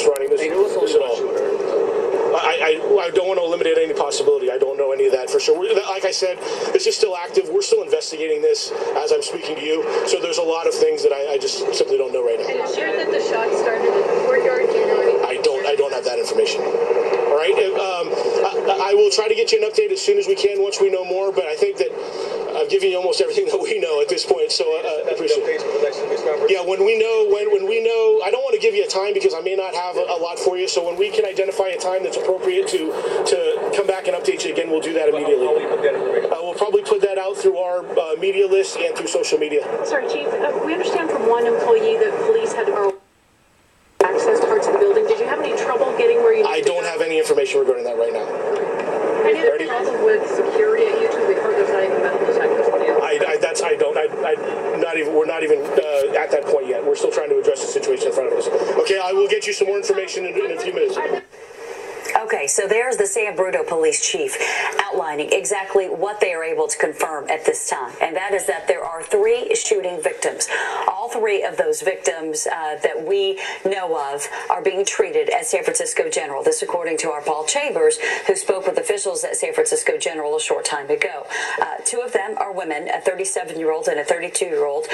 running this at all. I don't want to eliminate any possibility. I don't know any of that for sure. Like I said, this is still active. We're still investigating this as I'm speaking to you. So there's a lot of things that I just simply don't know right now. And you shared that the shots started in the courtyard. Do you know anything? I don't have that information. All right. I will try to get you an update as soon as we can once we know more. But I think that I've given you almost everything that we know at this point. So I appreciate it. Yeah, when we know, I don't want to give you a time because I may not have a lot for you. So when we can identify a time that's appropriate to come back and update you again, we'll do that immediately. We'll probably put that out through our media list and through social media. Sorry, Chief. We understand from one employee that police had to access parts of the building. Did you have any trouble getting where you? I don't have any information regarding that right now. Any other problem with security at YouTube? We've heard there's not even metal detectors on the We're not even at that point yet. We're still trying to address the situation in front of us. Okay, I will get you some more information in a few minutes. Okay, so there's the San Bruno police chief outlining exactly what they are able to confirm at this time, and that is that there are 3 shooting victims. All 3 of those victims that we know of are being treated at San Francisco General. This according to our Paul Chambers, who spoke with officials at San Francisco General a short time ago. 2 of them are women, a 37-year-old and a 32-year-old.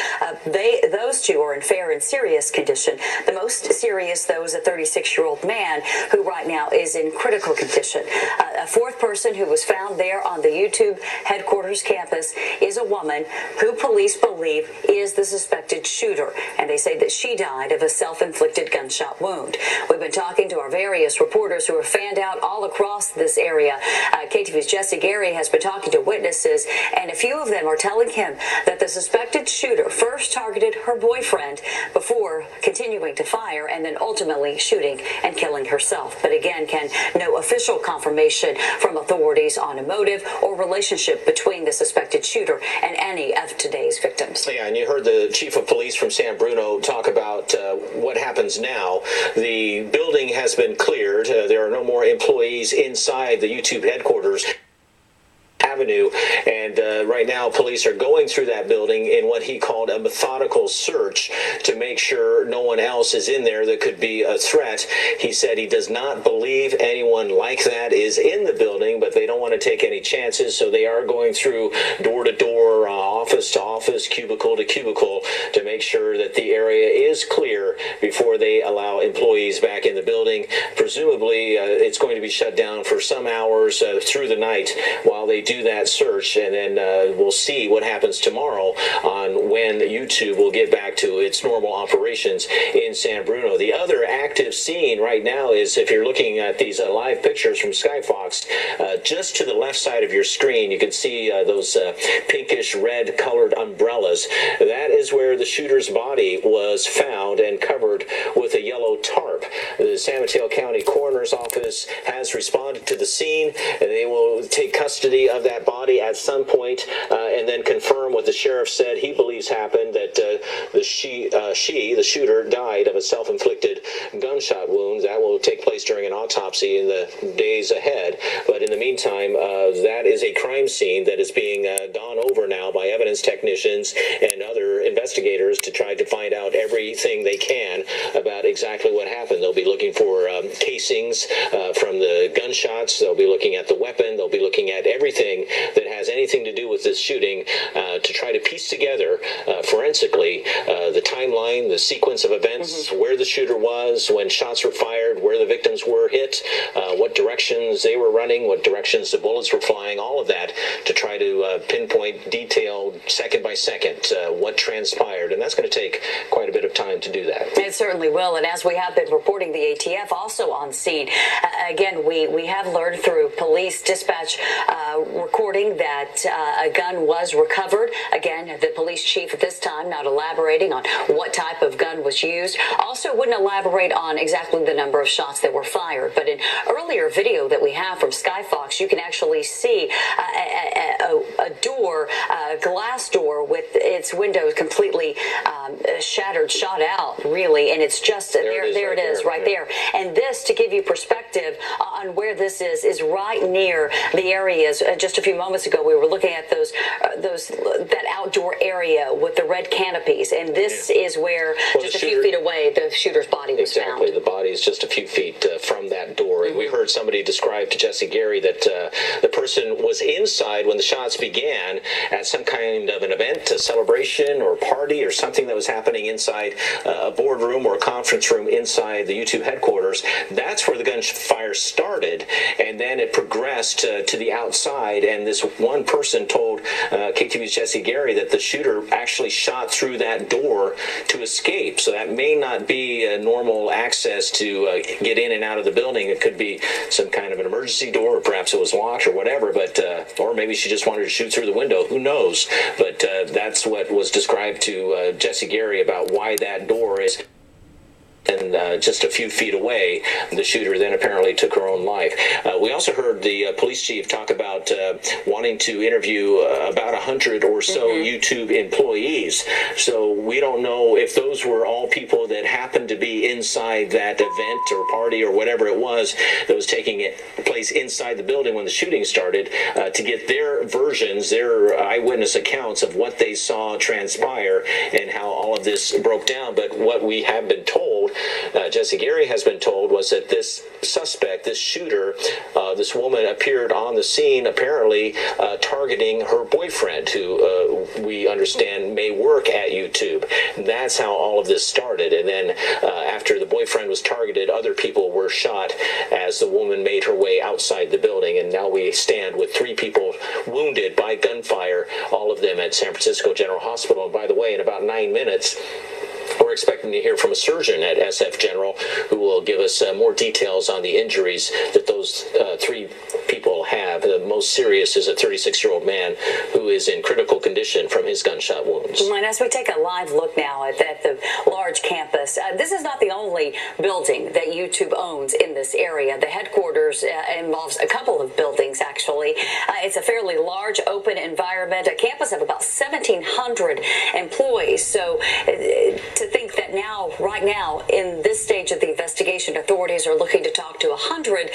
Those 2 are in fair and serious condition. The most serious, though, is a 36-year-old man who right now is in critical condition. A 4th person who was found there on the YouTube headquarters campus is a woman who police believe is the suspected shooter, and they say that she died of a self-inflicted gunshot wound. We've been talking to our various reporters who are fanned out all across this area. KTV's Jesse Gary has been talking to witnesses, and a few of them are telling him that the suspected shooter first targeted her boyfriend before continuing to fire and then ultimately shooting and killing herself. But again, no official confirmation from authorities on a motive or relationship between the suspected shooter and any of today's victims. Yeah, and you heard the chief of police from San Bruno talk about what happens now. The building has been cleared. There are no more employees inside the YouTube headquarters Avenue, and right now police are going through that building in what he called a methodical search to make sure no one else is in there that could be a threat. He said he does not believe anyone like that is in the building, but they don't want to take any chances, so they are going through door to door, office to office, cubicle to cubicle to make sure that the area is clear before they allow employees back in the building. Presumably it's going to be shut down for some hours through the night while they do that search, and then we'll see what happens tomorrow on when YouTube will get back to its normal operations in San Bruno. The other active scene right now is, if you're looking at these live pictures from Skyfox, just to the left side of your screen, you can see those pinkish red colored umbrellas. That is where the shooter's body was found and covered with a yellow tarp. The San Mateo County Coroner's Office has responded to the scene, and they will take custody of that body at some point and then confirm what the sheriff said he believes happened, that the shooter, died of a self-inflicted gunshot wound. That will take place during an autopsy in the days ahead. But in the meantime, that is a crime scene that is being gone over now by evidence technicians and other investigators to try to find out everything they can about exactly what happened. They'll be looking for casings from the gunshots. They'll be looking at the weapon. They'll be looking at everything that has anything to do with this shooting to try to piece together forensically the timeline, the sequence of events, where the shooter was, when shots were fired, where the victims were hit, what directions they were running, what directions the bullets were flying, all of that to try to pinpoint, detail, second by second, what transpired. And that's going to take quite a bit of time to do that. It certainly will. And as we have been reporting, the ATF also on scene. Again, we have learned through police dispatch recording that a gun was recovered. Again, the police chief at this time not elaborating on what type of gun was used. Also wouldn't elaborate on exactly the number of shots that were fired. But in earlier video that we have from Skyfox, you can actually see a door, a glass door with its windows completely shattered, shot out, really. And it's just, there it is right there. And this, to give you perspective on where this is right near the areas. Just a few moments ago, we were looking at that outdoor area with the red canopies, and this is where just a few feet away the shooter's body was found. Exactly, the body is just a few feet from that door. And we heard somebody describe to Jesse Gary that the person was inside when the shots began at some kind of an event, a celebration or party or something that was happening inside a boardroom or a conference room inside the YouTube headquarters. That's where the gunfire started, and then it progressed to the outside. And this one person told KTV's Jesse Gary that the shooter actually shot through that door to escape. So that may not be a normal access to get in and out of the building. It could be some kind of an emergency door, or perhaps it was locked or whatever. But or maybe she just wanted to shoot through the window. Who knows? But that's what was described to Jesse Gary about why that door is. And just a few feet away, the shooter then apparently took her own life. We also heard the police chief talk about wanting to interview about 100 or so YouTube employees. So we don't know if those were all people that happened to be inside that event or party or whatever it was that was taking place inside the building when the shooting started, to get their versions, their eyewitness accounts of what they saw transpire and how all of this broke down. But what we have been told, Jesse Gary has been told, was that this suspect, this shooter, this woman appeared on the scene apparently targeting her boyfriend, who we understand may work at YouTube. That's how all of this started. And then after the boyfriend was targeted, other people were shot as the woman made her way outside the building. And now we stand with 3 people wounded by gunfire, all of them at San Francisco General Hospital. And by the way, in about 9 minutes, we're expecting to hear from a surgeon at SF General who will give us more details on the injuries that those 3 people have. The most serious is a 36-year-old man who is in critical condition from his gunshot wounds. And as we take a live look now at the large campus, this is not the only building that YouTube owns in this area. The headquarters involves a couple of buildings, actually. It's a fairly large, open environment, a campus of about 1,700 employees. So to think that right now, in this stage of the investigation, authorities are looking to talk to 100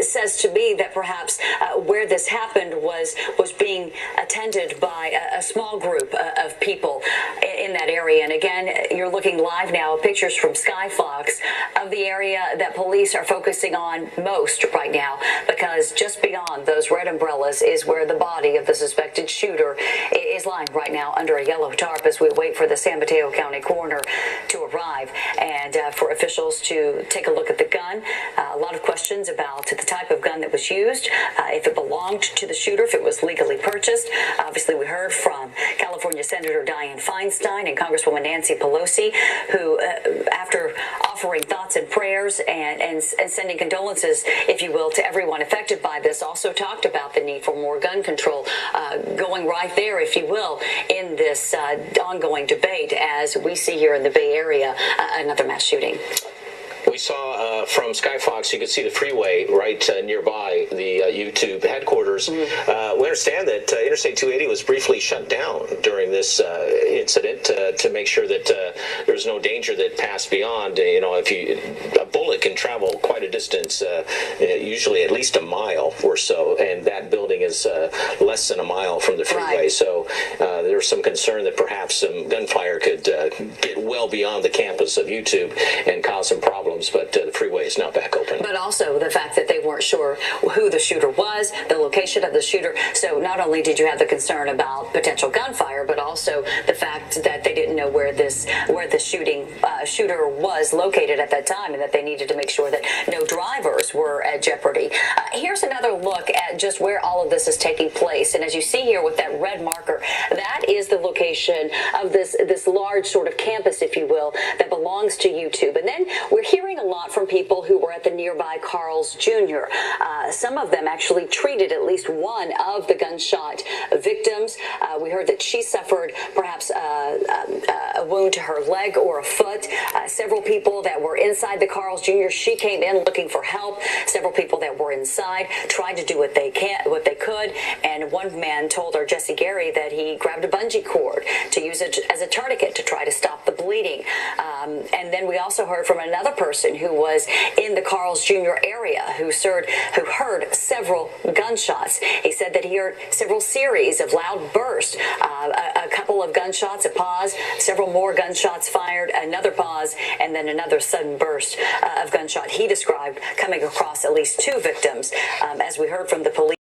says to me that perhaps where this happened was being attended by a small group of people in that area. And again, you're looking live now, pictures from Sky Fox of the area that police are focusing on most right now, because just beyond those red umbrellas is where the body of the suspected shooter is lying right now under a yellow tarp as we wait for the San Mateo County coroner to arrive and for officials to take a look at the gun. A lot of questions about the type of gun that was used, if it belonged to the shooter, if it was legally purchased. Obviously, we heard from California Senator Dianne Feinstein and Congresswoman Nancy Pelosi, who, after offering thoughts and prayers and sending condolences, if you will, to everyone affected by this, also talked about the need for more gun control, going right there, if you will, in this ongoing debate as we see here in the Bay Area another mass shooting. We saw from Sky Fox, you could see the freeway right nearby the YouTube headquarters. We understand that Interstate 280 was briefly shut down during this incident to make sure that there's no danger that passed beyond. If a bullet can travel quite a distance, usually at least a mile or so, and that building is less than a mile from the freeway. Right. So there's some concern that perhaps some gunfire could get well beyond the campus of YouTube and cause some problems. But the freeway is now back open. But also the fact that they weren't sure who the shooter was, the location of the shooter. So not only did you have the concern about potential gunfire, but also the fact that they didn't know where the shooter was located at that time, and that they needed to make sure that no drivers were at jeopardy. Here's another look at just where all of this is taking place. And as you see here with that red marker, that is the location of this large sort of campus, if you will, that belongs to YouTube. And then we're hearing a lot from people who were at the nearby Carl's Jr. Some of them actually treated at least one of the gunshot victims. We heard that she suffered perhaps a wound to her leg or a foot. Several people that were inside the Carl's Jr., she came in looking for help. Several people that were inside tried to do what they could could. And one man told our Jesse Gary that he grabbed a bungee cord to use it as a tourniquet to try to stop the bleeding. And then we also heard from another person who was in the Carl's Jr. area who heard several gunshots. He said that he heard several series of loud bursts, a couple of gunshots, a pause, several more gunshots fired, another pause, and then another sudden burst of gunshot. He described coming across at least 2 victims, as we heard from the police.